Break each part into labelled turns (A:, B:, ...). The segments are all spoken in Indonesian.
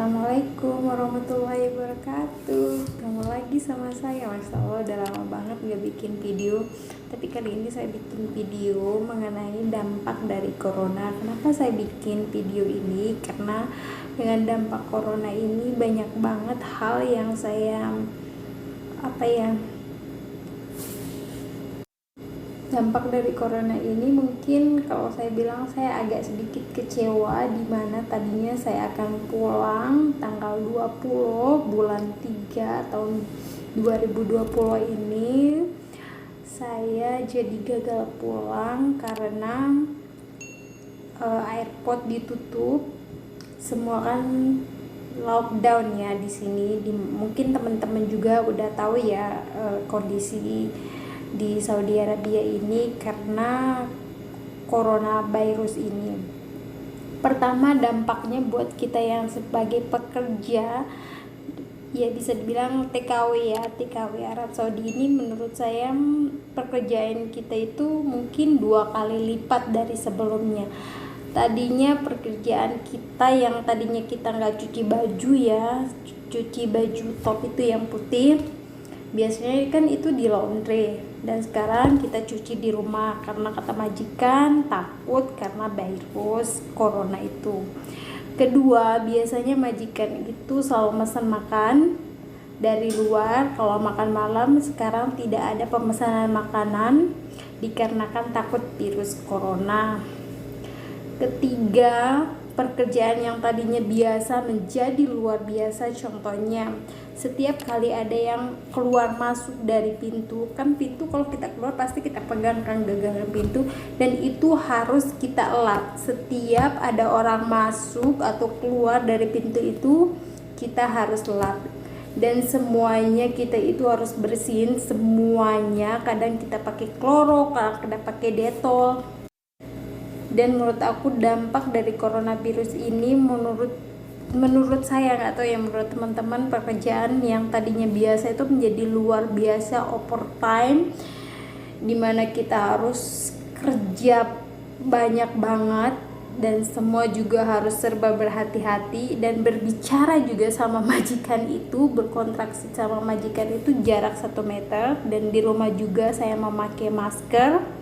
A: Assalamualaikum warahmatullahi wabarakatuh. Ketemu lagi sama saya. Masya Allah, udah lama banget gak bikin video. Tapi kali ini saya bikin video mengenai dampak dari corona. Kenapa saya bikin video ini? Karena dengan dampak corona ini banyak banget hal yang saya dampak dari corona ini. Mungkin kalau saya bilang saya agak sedikit kecewa, dimana tadinya saya akan pulang tanggal 20 bulan 3 tahun 2020 ini. Saya jadi gagal pulang karena airport ditutup. Semua kan lockdown ya di sini. Mungkin teman-teman juga udah tahu ya kondisi di Saudi Arabia ini karena coronavirus ini. Pertama, dampaknya buat kita yang sebagai pekerja, ya bisa dibilang TKW Arab Saudi ini, menurut saya pekerjaan kita itu mungkin 2 kali lipat dari sebelumnya. Tadinya pekerjaan kita yang tadinya kita nggak cuci baju ya, cuci baju top itu yang putih, biasanya kan itu di laundry, dan sekarang kita cuci di rumah karena kata majikan takut karena virus corona itu. Kedua, biasanya majikan itu selalu pesan makan dari luar. Kalau makan malam, sekarang tidak ada pemesanan makanan dikarenakan takut virus corona. Ketiga, pekerjaan yang tadinya biasa menjadi luar biasa. Contohnya, setiap kali ada yang keluar masuk dari pintu, kan pintu kalau kita keluar pasti kita pegang kan gagangan pintu, dan itu harus kita elap. Setiap ada orang masuk atau keluar dari pintu itu kita harus elap, dan semuanya kita itu harus bersihin semuanya. Kadang kita pakai kloro, kadang kita pakai detol. Dan menurut aku dampak dari coronavirus ini, menurut saya, nggak tahu ya menurut teman-teman, pekerjaan yang tadinya biasa itu menjadi luar biasa overtime, dimana kita harus kerja banyak banget dan semua juga harus serba berhati-hati, dan berbicara juga sama majikan itu, berkontraksi sama majikan itu jarak 1 meter, dan di rumah juga saya memakai masker,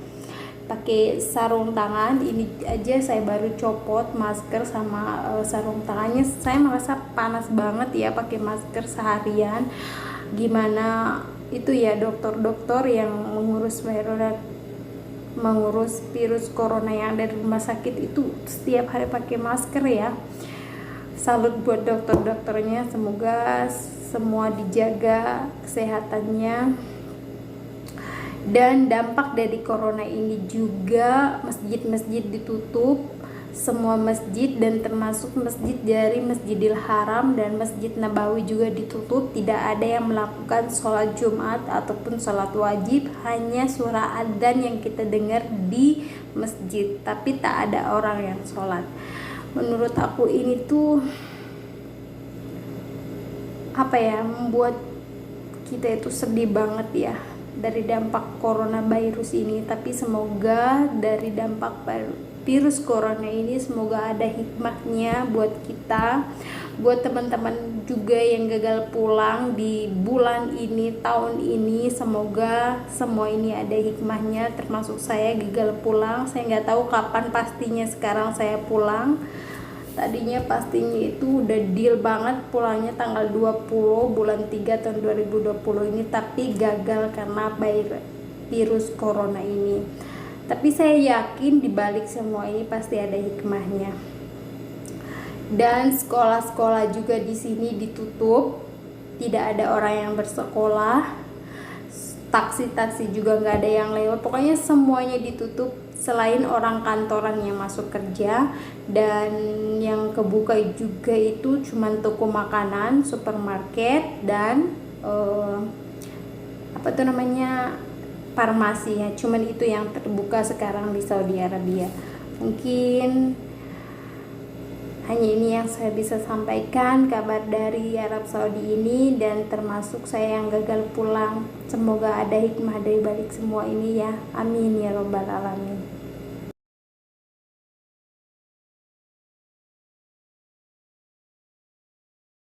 A: pakai sarung tangan. Ini aja saya baru copot masker sama sarung tangannya. Saya merasa panas banget ya pakai masker seharian. Gimana itu ya dokter-dokter yang mengurus virus corona yang ada di rumah sakit itu setiap hari pakai masker ya. Salut buat dokter-dokternya, semoga semua dijaga kesehatannya. Dan dampak dari corona ini juga masjid-masjid ditutup, semua masjid, dan termasuk masjid dari Masjidil Haram dan Masjid Nabawi juga ditutup. Tidak ada yang melakukan sholat Jumat ataupun sholat wajib, hanya suara adzan yang kita dengar di masjid, tapi tak ada orang yang sholat. Menurut aku ini tuh membuat kita itu sedih banget ya dari dampak coronavirus ini. Tapi semoga dari dampak virus corona ini, semoga ada hikmahnya buat kita, buat teman-teman juga yang gagal pulang di bulan ini, tahun ini. Semoga semua ini ada hikmahnya, termasuk saya gagal pulang. Saya nggak tahu kapan pastinya sekarang saya pulang. Tadinya pastinya itu udah deal banget pulangnya tanggal 20 bulan 3 tahun 2020 ini, tapi gagal karena virus corona ini. Tapi saya yakin dibalik semua ini pasti ada hikmahnya. Dan sekolah-sekolah juga di sini ditutup, tidak ada orang yang bersekolah. Taksi-taksi juga nggak ada yang lewat. Pokoknya semuanya ditutup selain orang kantoran yang masuk kerja, dan yang kebuka juga itu cuman toko makanan, supermarket, dan farmasi ya. Cuman itu yang terbuka sekarang di Saudi Arabia. Mungkin hanya ini yang saya bisa sampaikan kabar dari Arab Saudi ini, dan termasuk saya yang gagal pulang. Semoga ada hikmah dari balik semua ini ya. Amin ya robbal alamin.